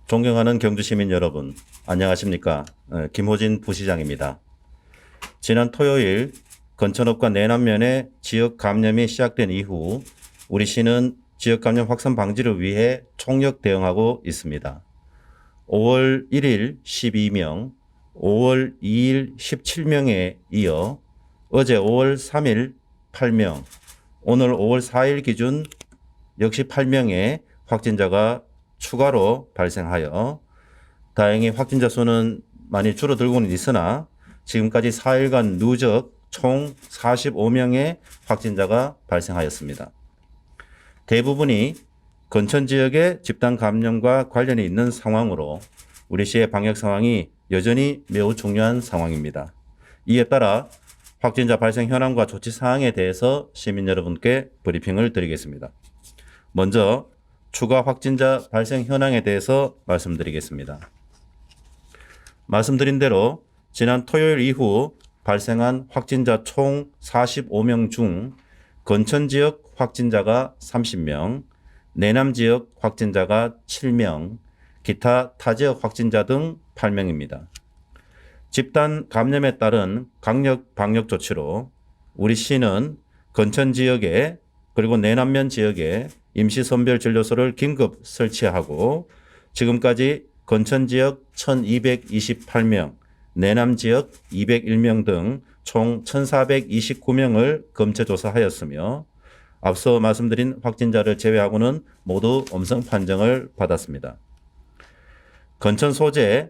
존경하는 경주시민 여러분, 안녕하십니까? 김호진 부시장입니다. 지난 토요일 건천읍과 내남면에 지역 감염이 시작된 이후 우리 시는 지역 감염 확산 방지를 위해 총력 대응하고 있습니다. 5월 1일 12명, 5월 2일 17명에 이어 어제 5월 3일 8명, 오늘 5월 4일 기준 역시 8명의 확진자가 추가로 발생하여 다행히 확진자 수는 많이 줄어들고는 있으나 지금까지 4일간 누적 총 45명의 확진자가 발생하였습니다. 대부분이 건천 지역의 집단 감염과 관련이 있는 상황으로 우리 시의 방역 상황이 여전히 매우 중요한 상황입니다. 이에 따라 확진자 발생 현황과 조치 사항에 대해서 시민 여러분께 브리핑을 드리겠습니다. 먼저 추가 확진자 발생 현황에 대해서 말씀드리겠습니다. 말씀드린 대로 지난 토요일 이후 발생한 확진자 총 45명 중 건천 지역 확진자가 30명, 내남 지역 확진자가 7명, 기타 타 지역 확진자 등 8명입니다. 집단 감염에 따른 강력 방역 조치로 우리 시는 건천 지역에 그리고 내남면 지역에 임시선별진료소를 긴급 설치하고 지금까지 건천 지역 1228명, 내남 지역 201명 등 총 1429명을 검체조사하였으며 앞서 말씀드린 확진자를 제외하고는 모두 음성 판정을 받았습니다. 건천 소재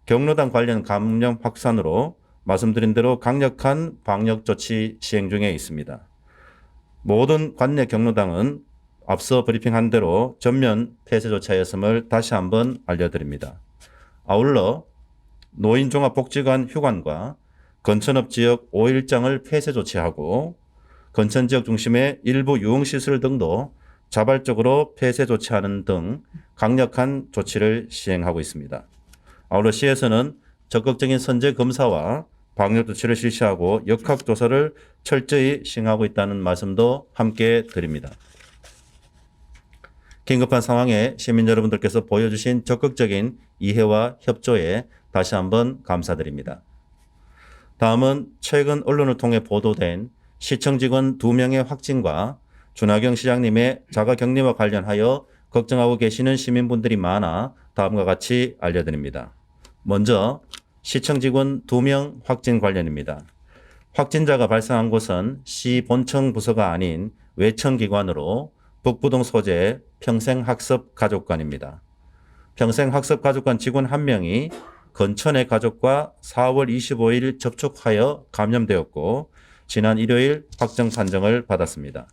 경로당 관련 감염 확산으로 말씀드린 대로 강력한 방역 조치 시행 중에 있습니다. 모든 관내 경로당은 앞서 브리핑한 대로 전면 폐쇄 조치하였음을 다시 한번 알려드립니다. 아울러 노인종합복지관 휴관과 건천읍 지역 5일장을 폐쇄 조치하고 건천 지역 중심의 일부 유흥시설 등도 자발적으로 폐쇄 조치하는 등 강력한 조치를 시행하고 있습니다. 아울러 시에서는 적극적인 선제 검사와 방역 조치를 실시하고 역학조사를 철저히 시행하고 있다는 말씀도 함께 드립니다. 긴급한 상황에 시민 여러분들께서 보여주신 적극적인 이해와 협조에 다시 한번 감사드립니다. 다음은 최근 언론을 통해 보도된 시청 직원 2명의 확진과 준하경 시장님의 자가격리와 관련하여 걱정하고 계시는 시민분들이 많아 다음과 같이 알려드립니다. 먼저 시청 직원 2명 확진 관련입니다. 확진자가 발생한 곳은 시 본청 부서가 아닌 외청기관으로 북부동 소재 평생학습가족관입니다. 평생학습가족관 직원 1명이 건천의 가족과 4월 25일 접촉하여 감염되었고 지난 일요일 확정 판정을 받았습니다.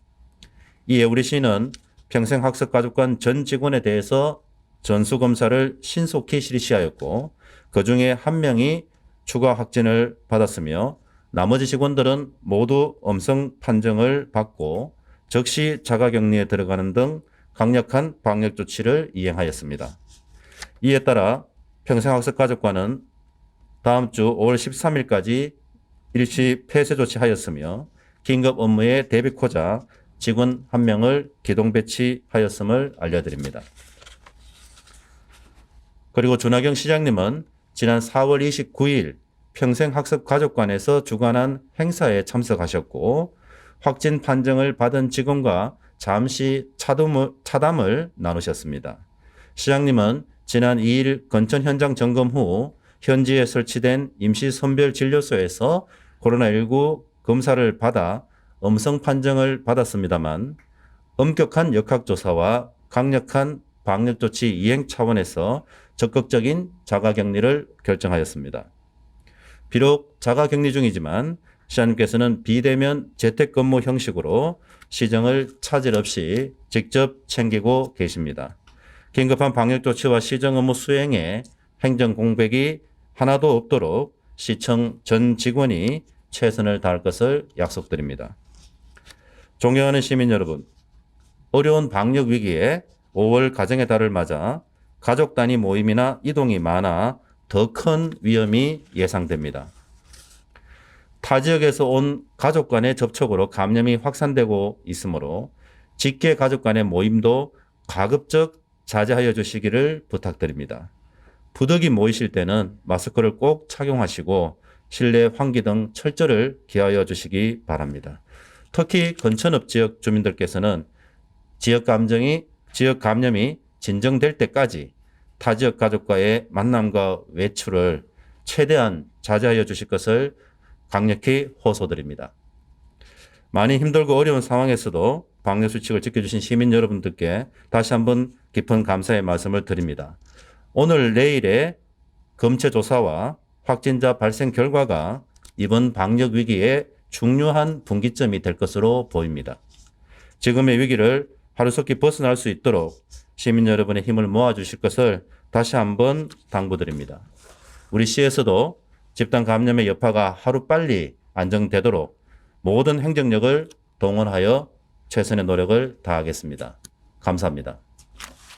이에 우리 시는 평생학습가족관 전 직원에 대해서 전수검사를 신속히 실시하였고 그중에 1명이 추가 확진을 받았으며 나머지 직원들은 모두 음성 판정을 받고 즉시 자가격리에 들어가는 등 강력한 방역 조치를 이행하였습니다. 이에 따라 평생학습가족관은 다음 주 5월 13일까지 일시 폐쇄 조치하였으며 긴급 업무에 대비코자 직원 1명을 기동 배치하였음을 알려드립니다. 그리고 준하경 시장님은 지난 4월 29일 평생학습가족관에서 주관한 행사에 참석하셨고 확진 판정을 받은 직원과 잠시 차담을 나누셨습니다. 시장님은 지난 2일 건천 현장 점검 후 현지에 설치된 임시선별진료소에서 코로나19 검사를 받아 음성 판정을 받았습니다만 엄격한 역학조사와 강력한 방역조치 이행 차원에서 적극적인 자가격리를 결정하였습니다. 비록 자가격리 중이지만 시장님께서는 비대면 재택근무 형식으로 시정을 차질 없이 직접 챙기고 계십니다. 긴급한 방역조치와 시정 업무 수행에 행정 공백이 하나도 없도록 시청 전 직원이 최선을 다할 것을 약속드립니다. 존경하는 시민 여러분, 어려운 방역 위기에 5월 가정의 달을 맞아 가족 단위 모임이나 이동이 많아 더 큰 위험이 예상됩니다. 타 지역에서 온 가족 간의 접촉으로 감염이 확산되고 있으므로 직계 가족 간의 모임도 가급적 자제하여 주시기를 부탁드립니다. 부득이 모이실 때는 마스크를 꼭 착용하시고 실내 환기 등 철저를 기하여 주시기 바랍니다. 특히 건천읍 지역 주민들께서는 지역 감염이 진정될 때까지 타 지역 가족과의 만남과 외출을 최대한 자제하여 주실 것을 강력히 호소드립니다. 많이 힘들고 어려운 상황에서도 방역수칙을 지켜주신 시민 여러분들께 다시 한번 깊은 감사의 말씀을 드립니다. 오늘 내일의 검체 조사와 확진자 발생 결과가 이번 방역 위기의 중요한 분기점이 될 것으로 보입니다. 지금의 위기를 하루속히 벗어날 수 있도록 시민 여러분의 힘을 모아주실 것을 다시 한번 당부드립니다. 우리 시에서도 집단 감염의 여파가 하루빨리 안정되도록 모든 행정력을 동원하여 최선의 노력을 다하겠습니다. 감사합니다.